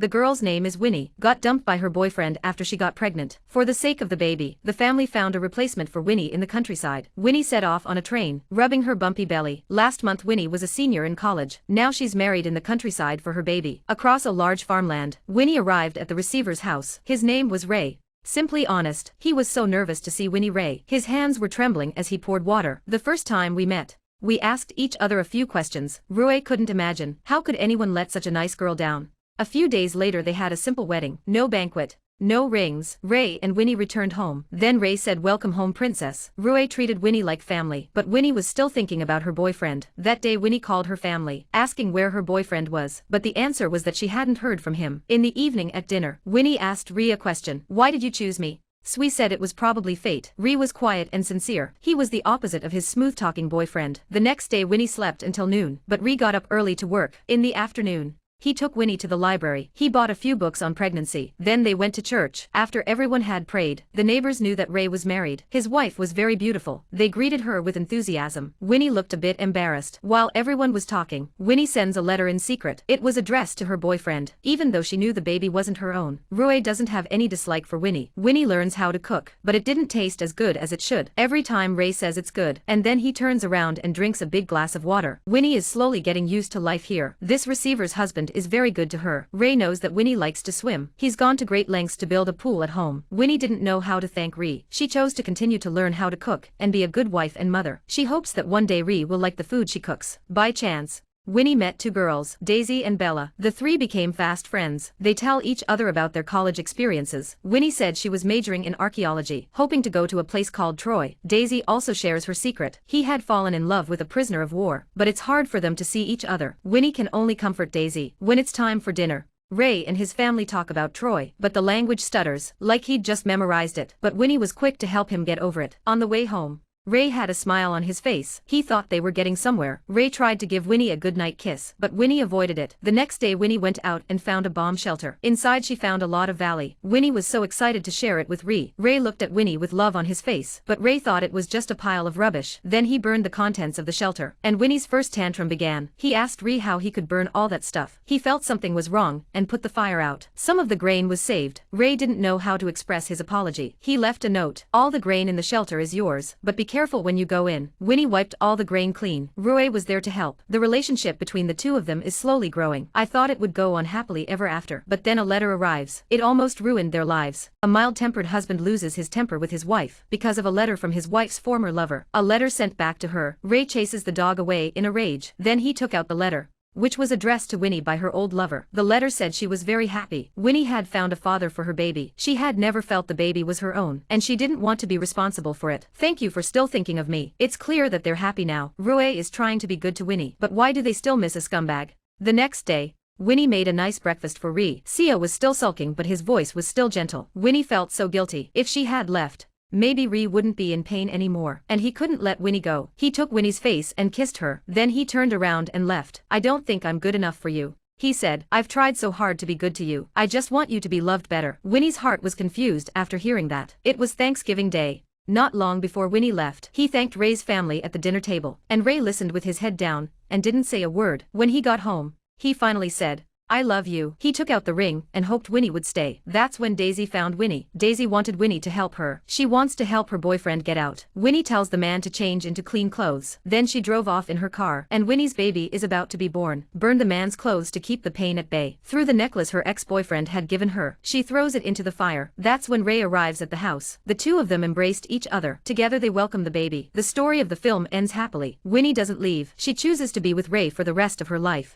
The girl's name is Winnie, got dumped by her boyfriend after she got pregnant. For the sake of the baby, the family found a replacement for Winnie in the countryside. Winnie set off on a train, rubbing her bumpy belly. Last month Winnie was a senior in college. Now she's married in the countryside for her baby. Across a large farmland, Winnie arrived at the receiver's house. His name was Ray. Simply honest, he was so nervous to see Winnie Ray. His hands were trembling as he poured water. The first time we met, we asked each other a few questions. Ray couldn't imagine, how could anyone let such a nice girl down? A few days later they had a simple wedding, no banquet, no rings. Ray and Winnie returned home. Then Ray said, "Welcome home, princess." Ray treated Winnie like family, but Winnie was still thinking about her boyfriend. That day Winnie called her family, asking where her boyfriend was, but the answer was that she hadn't heard from him. In the evening at dinner, Winnie asked Ray a question. "Why did you choose me?" Sui said it was probably fate. Ray was quiet and sincere. He was the opposite of his smooth-talking boyfriend. The next day Winnie slept until noon, but Ray got up early to work. In the afternoon, he took Winnie to the library. He bought a few books on pregnancy. Then they went to church. After everyone had prayed, the neighbors knew that Ray was married. His wife was very beautiful. They greeted her with enthusiasm. Winnie looked a bit embarrassed. While everyone was talking, Winnie sends a letter in secret. It was addressed to her boyfriend, even though she knew the baby wasn't her own. Ray doesn't have any dislike for Winnie. Winnie learns how to cook, but it didn't taste as good as it should. Every time Ray says it's good, and then he turns around and drinks a big glass of water. Winnie is slowly getting used to life here. This receiver's husband is very good to her. Ray knows that Winnie likes to swim. He's gone to great lengths to build a pool at home. Winnie didn't know how to thank Ray. She chose to continue to learn how to cook and be a good wife and mother. She hopes that one day Ray will like the food she cooks. By chance, Winnie met two girls, Daisy and Bella. The three became fast friends. They tell each other about their college experiences. Winnie said she was majoring in archaeology, hoping to go to a place called Troy. Daisy also shares her secret. He had fallen in love with a prisoner of war, but it's hard for them to see each other. Winnie can only comfort Daisy. When it's time for dinner, Ray and his family talk about Troy, but the language stutters, like he'd just memorized it. But Winnie was quick to help him get over it. On the way home, Ray had a smile on his face. He thought they were getting somewhere. Ray tried to give Winnie a goodnight kiss, but Winnie avoided it. The next day Winnie went out and found a bomb shelter. Inside she found a lot of valley. Winnie was so excited to share it with Ray. Ray looked at Winnie with love on his face, but Ray thought it was just a pile of rubbish. Then he burned the contents of the shelter, and Winnie's first tantrum began. He asked Ray how he could burn all that stuff. He felt something was wrong, and put the fire out. Some of the grain was saved. Ray didn't know how to express his apology. He left a note. "All the grain in the shelter is yours, but be careful when you go in." Winnie wiped all the grain clean. Ray was there to help. The relationship between the two of them is slowly growing. I thought it would go on happily ever after, but then a letter arrives. It almost ruined their lives. A mild-tempered husband loses his temper with his wife because of a letter from his wife's former lover. A letter sent back to her. Ray chases the dog away in a rage. Then he took out the letter, which was addressed to Winnie by her old lover. The letter said she was very happy. Winnie had found a father for her baby. She had never felt the baby was her own, and she didn't want to be responsible for it. "Thank you for still thinking of me. It's clear that they're happy now." Ray is trying to be good to Winnie, but why do they still miss a scumbag? The next day, Winnie made a nice breakfast for Ray. Sia was still sulking, but his voice was still gentle. Winnie felt so guilty. If she had left, maybe Ray wouldn't be in pain anymore, and he couldn't let Winnie go. He took Winnie's face and kissed her. Then he turned around and left. "I don't think I'm good enough for you," he said. "I've tried so hard to be good to you. I just want you to be loved better." Winnie's heart was confused after hearing that. It was Thanksgiving Day. Not long before Winnie left, he thanked Ray's family at the dinner table, and Ray listened with his head down and didn't say a word. When he got home, he finally said, "I love you." He took out the ring and hoped Winnie would stay. That's when Daisy found Winnie. Daisy wanted Winnie to help her. She wants to help her boyfriend get out. Winnie tells the man to change into clean clothes. Then she drove off in her car, and Winnie's baby is about to be born. Burned the man's clothes to keep the pain at bay. Threw the necklace her ex-boyfriend had given her. She throws it into the fire. That's when Ray arrives at the house. The two of them embraced each other. Together they welcome the baby. The story of the film ends happily. Winnie doesn't leave. She chooses to be with Ray for the rest of her life.